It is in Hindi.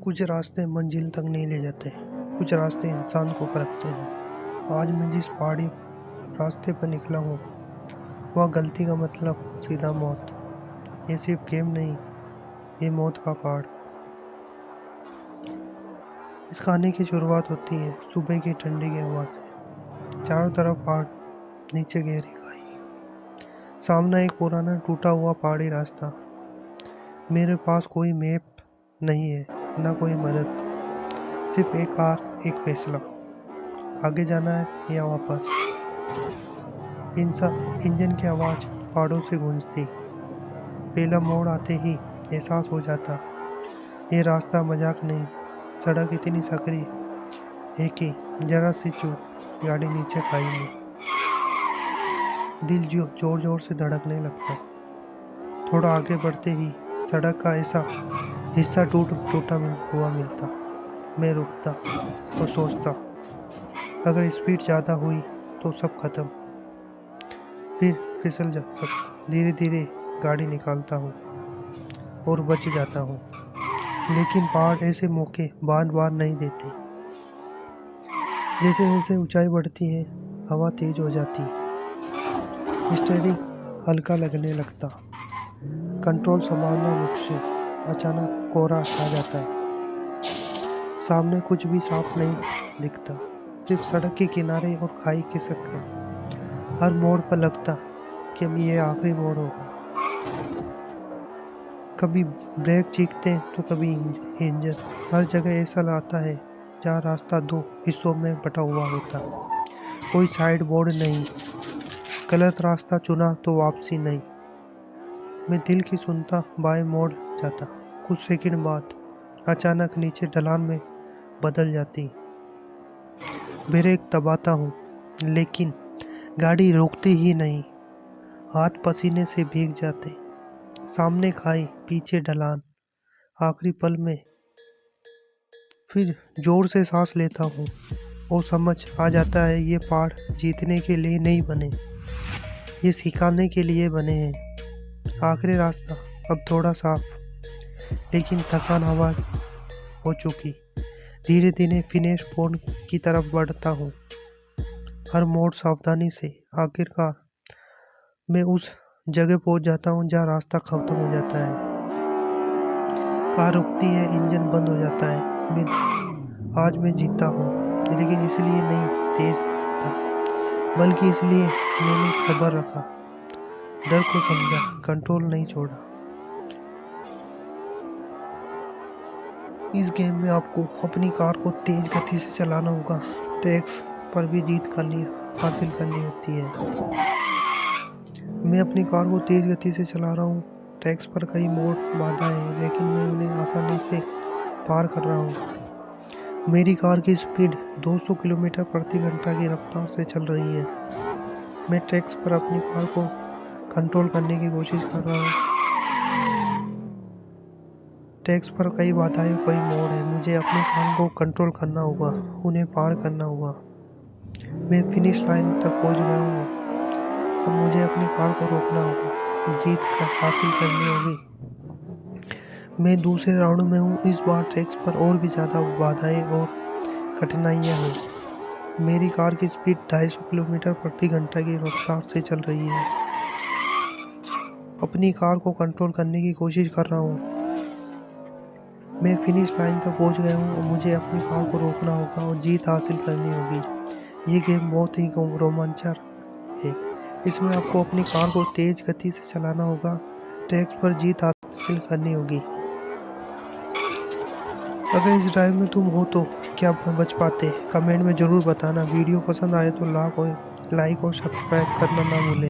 कुछ रास्ते मंजिल तक नहीं ले जाते, कुछ रास्ते इंसान को परखते हैं। आज मैं जिस पहाड़ी रास्ते पर निकला हूँ, वह गलती का मतलब सीधा मौत। ये सिर्फ गेम नहीं, ये मौत का पहाड़। इस कहानी की शुरुआत होती है सुबह की ठंडी की हवा से। चारों तरफ पहाड़, नीचे गहरी खाई, सामने एक पुराना टूटा हुआ पहाड़ी रास्ता। मेरे पास कोई मैप नहीं है, ना कोई मदद, सिर्फ एक कार, एक फैसला, आगे जाना है या वापस। इंजन की आवाज़ पहाड़ों से गूंजती। पहला मोड़ आते ही एहसास हो जाता, ये रास्ता मजाक नहीं। सड़क इतनी सकरी है कि जरा सी चूक, गाड़ी नीचे खाई में। दिल जो जोर जोर से धड़कने लगता। थोड़ा आगे बढ़ते ही सड़क का ऐसा हिस्सा टूटा हुआ मिलता। मैं रुकता और सोचता, अगर स्पीड ज़्यादा हुई तो सब खत्म, फिर फिसल जा सकता। धीरे धीरे गाड़ी निकालता हूँ और बच जाता हूँ। लेकिन पहाड़ ऐसे मौके बार बार नहीं देते। जैसे जैसे ऊंचाई बढ़ती है, हवा तेज हो जाती, स्टीयरिंग हल्का लगने लगता, कंट्रोल संभालना मुश्किल। अचानक कोहरा छा जाता है, सामने कुछ भी साफ नहीं दिखता, सिर्फ सड़क के किनारे और खाई के सकते। हर मोड़ पर लगता कि अब ये आखिरी मोड़ होगा। कभी ब्रेक चीखते तो कभी इंजन। हर जगह ऐसा लगता है जहाँ रास्ता दो हिस्सों में बटा हुआ होता। कोई साइड बोर्ड नहीं, गलत रास्ता चुना तो वापसी नहीं। मैं दिल की सुनता बाएं मोड़ जाता। कुछ सेकंड बाद अचानक नीचे ढलान में बदल जाती। ब्रेक दबाता हूँ, लेकिन गाड़ी रुकती ही नहीं। हाथ पसीने से भीग जाते। सामने खाई, पीछे ढलान। आखिरी पल में फिर जोर से सांस लेता हूँ और समझ आ जाता है ये पहाड़ जीतने के लिए नहीं बने, ये सिखाने के लिए बने हैं। आखिरी रास्ता अब थोड़ा साफ, लेकिन थकान हवा हो चुकी। धीरे धीरे फिनिश पॉइंट की तरफ बढ़ता हूँ, हर मोड़ सावधानी से। आखिरकार मैं उस जगह पहुँच जाता हूँ जहाँ रास्ता खत्म हो जाता है। कार रुकती है, इंजन बंद हो जाता है। आज मैं जीता हूँ, लेकिन इसलिए नहीं तेज था, बल्कि इसलिए मैंने सब्र रखा, डर को समझा, कंट्रोल नहीं छोड़ा। इस गेम में आपको अपनी कार को तेज गति से चलाना होगा। ट्रैक्स पर भी जीत हासिल करनी होती है। मैं अपनी कार को तेज गति से चला रहा हूँ। ट्रैक्स पर कई मोड़ बाधा है, लेकिन मैं उन्हें आसानी से पार कर रहा हूँ। मेरी कार की स्पीड 200 किलोमीटर प्रति घंटा की रफ्तार से चल रही है। मैं ट्रैक्स पर अपनी कार को कंट्रोल करने की कोशिश कर रहा हूँ। ट्रैक्स पर कई बाधाएं, कई मोड़ है। मुझे अपनी कार को कंट्रोल करना होगा, उन्हें पार करना होगा। मैं फिनिश लाइन तक पहुंच गया हूँ। अब मुझे अपनी कार को रोकना होगा, जीत हासिल करनी होगी। मैं दूसरे राउंड में हूँ। इस बार ट्रैक्स पर और भी ज़्यादा बाधाएं और कठिनाइयाँ हैं। मेरी कार की स्पीड 250 किलोमीटर प्रति घंटा की रफ्तार से चल रही है। अपनी कार को कंट्रोल करने की कोशिश कर रहा हूँ। मैं फिनिश लाइन तक पहुंच गया हूँ और मुझे अपनी कार को रोकना होगा और जीत हासिल करनी होगी। ये गेम बहुत ही रोमांचक है। इसमें आपको अपनी कार को तेज गति से चलाना होगा, ट्रैक्स पर जीत हासिल करनी होगी। अगर इस ड्राइव में तुम हो तो क्या बच पाते? कमेंट में ज़रूर बताना। वीडियो पसंद आए तो लाइक और सब्सक्राइब करना ना भूलें।